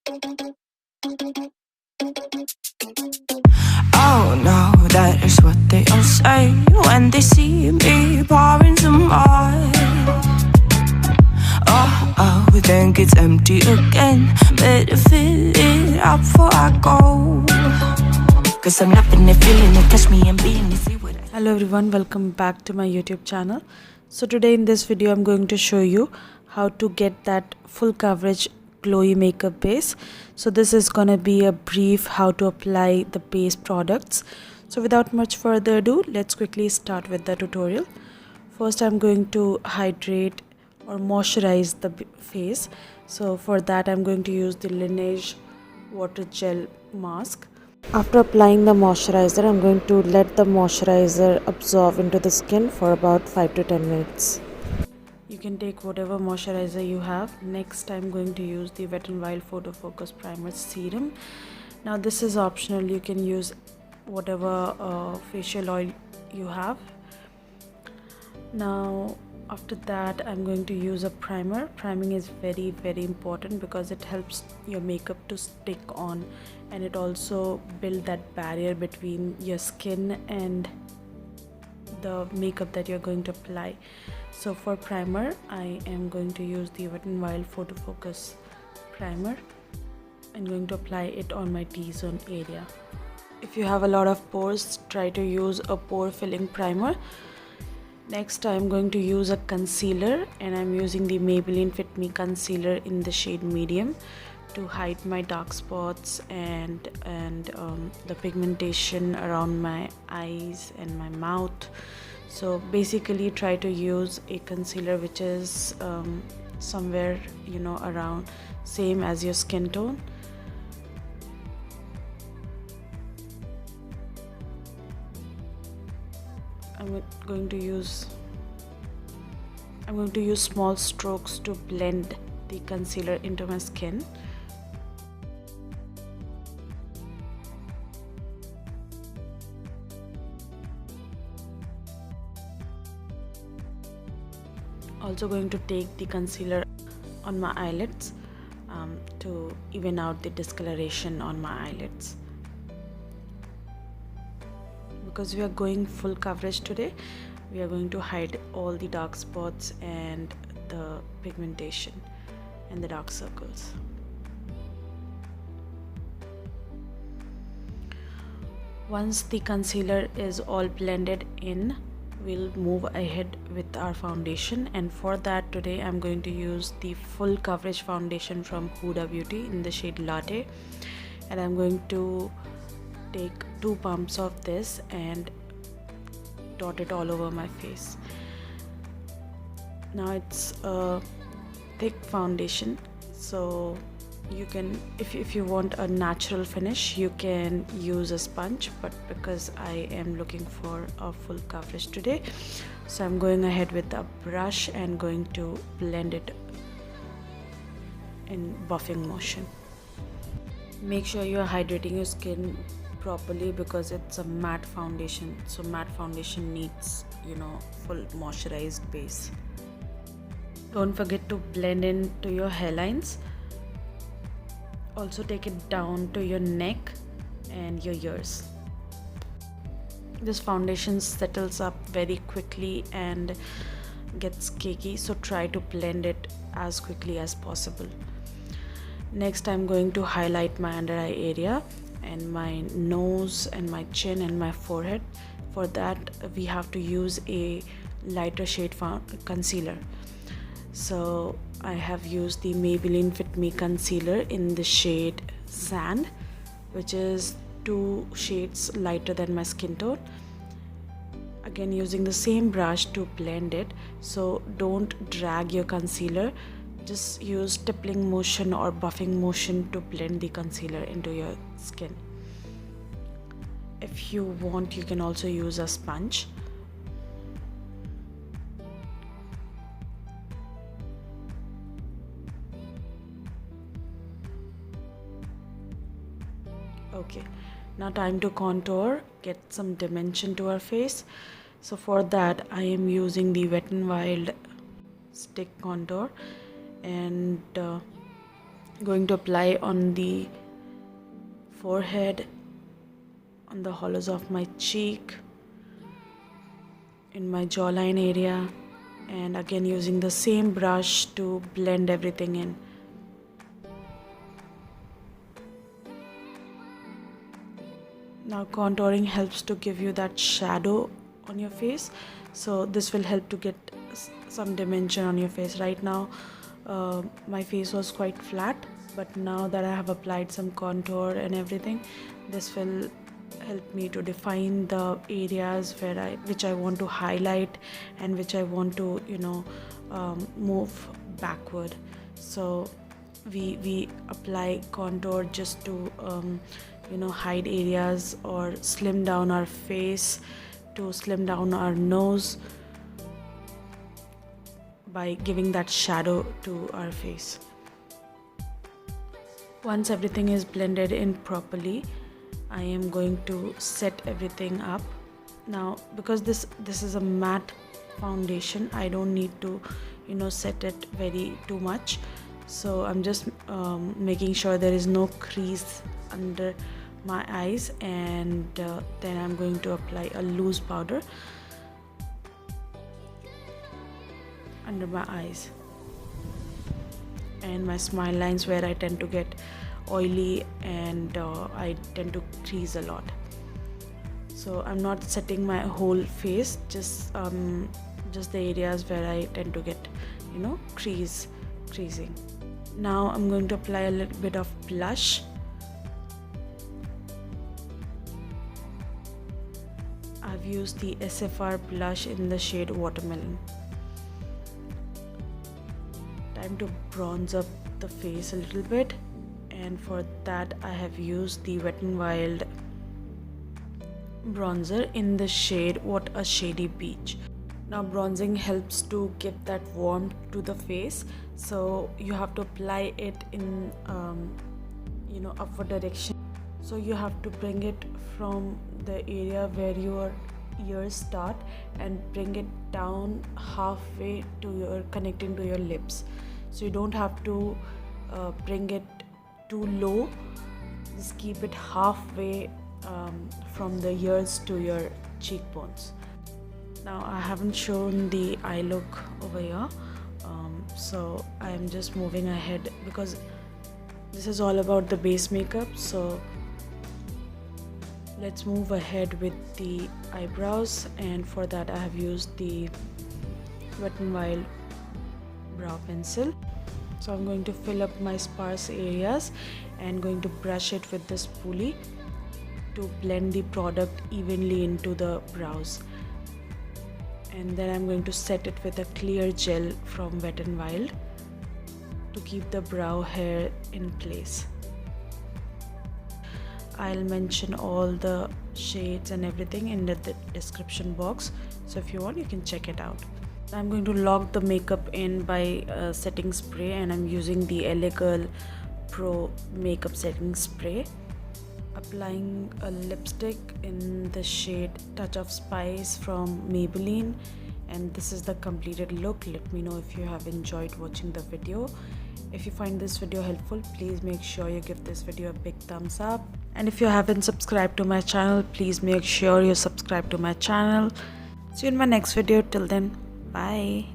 Oh no, that is what they all say when they see me pouring some more. Oh, think it's empty again. Better fill it up before I go. Cause I'm loving it, feeling it, touch me and being it. See what I... Hello everyone, welcome back to my YouTube channel. So today in this video I'm going to show you how to get that full coverage glowy makeup base. So this is gonna be a brief how to apply the base products. So without much further ado, let's quickly start with the tutorial. First I'm going to hydrate or moisturize the face. So for that I'm going to use the Laneige water gel mask. After applying the moisturizer, I'm going to let the moisturizer absorb into the skin for about 5 to 10 minutes. You can take whatever moisturizer you have. Next, I'm going to use the Wet n Wild Photo Focus Primer Serum. Now this is optional. You can use whatever facial oil you have. Now after that I'm going to use a primer. Priming is very important because it helps your makeup to stick on, and it also builds that barrier between your skin and the makeup that you're going to apply. So for primer I am going to use the Wet n Wild Photo Focus primer. I'm going to apply it on my T-zone area. If you have a lot of pores, try to use a pore filling primer. Next I'm going to use a concealer, and I'm using the Maybelline Fit Me Concealer in the shade medium to hide my dark spots and the pigmentation around my eyes and my mouth. So basically try to use a concealer which is somewhere around same as your skin tone. I'm going to use small strokes to blend the concealer into my skin. Also going to take the concealer on my eyelids to even out the discoloration on my eyelids. Because we are going full coverage today, we are going to hide all the dark spots and the pigmentation and the dark circles. Once the concealer is all blended in, we'll move ahead with our foundation, and for that today I'm going to use the full coverage foundation from Huda Beauty in the shade Latte, and I'm going to take 2 pumps of this and dot it all over my face. Now it's a thick foundation, so you can, if you want a natural finish, you can use a sponge, but because I am looking for a full coverage today, so I'm going ahead with a brush and going to blend it in buffing motion. Make sure you are hydrating your skin properly because it's a matte foundation, so matte foundation needs full moisturized base. Don't forget to blend into your hairlines. Also take it down to your neck and your ears. This foundation settles up very quickly and gets cakey, so try to blend it as quickly as possible. Next I'm going to highlight my under eye area and my nose and my chin and my forehead. For that we have to use a lighter shade concealer. So I have used the Maybelline Fit Me Concealer in the shade Sand, which is 2 shades lighter than my skin tone. Again using the same brush to blend it, so don't drag your concealer, just use tippling motion or buffing motion to blend the concealer into your skin. If you want, you can also use a sponge. Okay, now time to contour, get some dimension to our face. So for that I am using the Wet n Wild stick contour, and going to apply on the forehead, on the hollows of my cheek, in my jawline area, and again using the same brush to blend everything in. Now contouring helps to give you that shadow on your face, so this will help to get some dimension on your face. Right now my face was quite flat, but now that I have applied some contour and everything, this will help me to define the areas which I want to highlight and which I want to move backward. So we apply contour just to hide areas or slim down our face, to slim down our nose by giving that shadow to our face. Once everything is blended in properly, I am going to set everything up. Now because this is a matte foundation, I don't need to set it too much, so I'm just making sure there is no crease under my eyes, and then I'm going to apply a loose powder under my eyes and my smile lines, where I tend to get oily and I tend to crease a lot. So I'm not setting my whole face, just the areas where I tend to get creasing. Now I'm going to apply a little bit of blush. I've used the SFR blush in the shade Watermelon. Time to bronze up the face a little bit, and for that I have used the Wet n Wild bronzer in the shade What a Shady Beach. Now bronzing helps to give that warmth to the face, so you have to apply it in upward direction. So you have to bring it from the area where your ears start and bring it down halfway to connecting to your lips. So you don't have to bring it too low, just keep it halfway from the ears to your cheekbones. Now I haven't shown the eye look over here, so I'm just moving ahead because this is all about the base makeup. So let's move ahead with the eyebrows, and for that I have used the Wet n Wild brow pencil. So I'm going to fill up my sparse areas and going to brush it with the spoolie to blend the product evenly into the brows, and then I'm going to set it with a clear gel from Wet n Wild to keep the brow hair in place. I'll mention all the shades and everything in the description box, so if you want you can check it out. I'm going to lock the makeup in by setting spray, and I'm using the LA Girl Pro makeup setting spray. Applying a lipstick in the shade Touch of Spice from Maybelline, and this is the completed look. Let me know if you have enjoyed watching the video. If you find this video helpful, please make sure you give this video a big thumbs up, and if you haven't subscribed to my channel, please make sure you subscribe to my channel. See you in my next video. Till then, bye.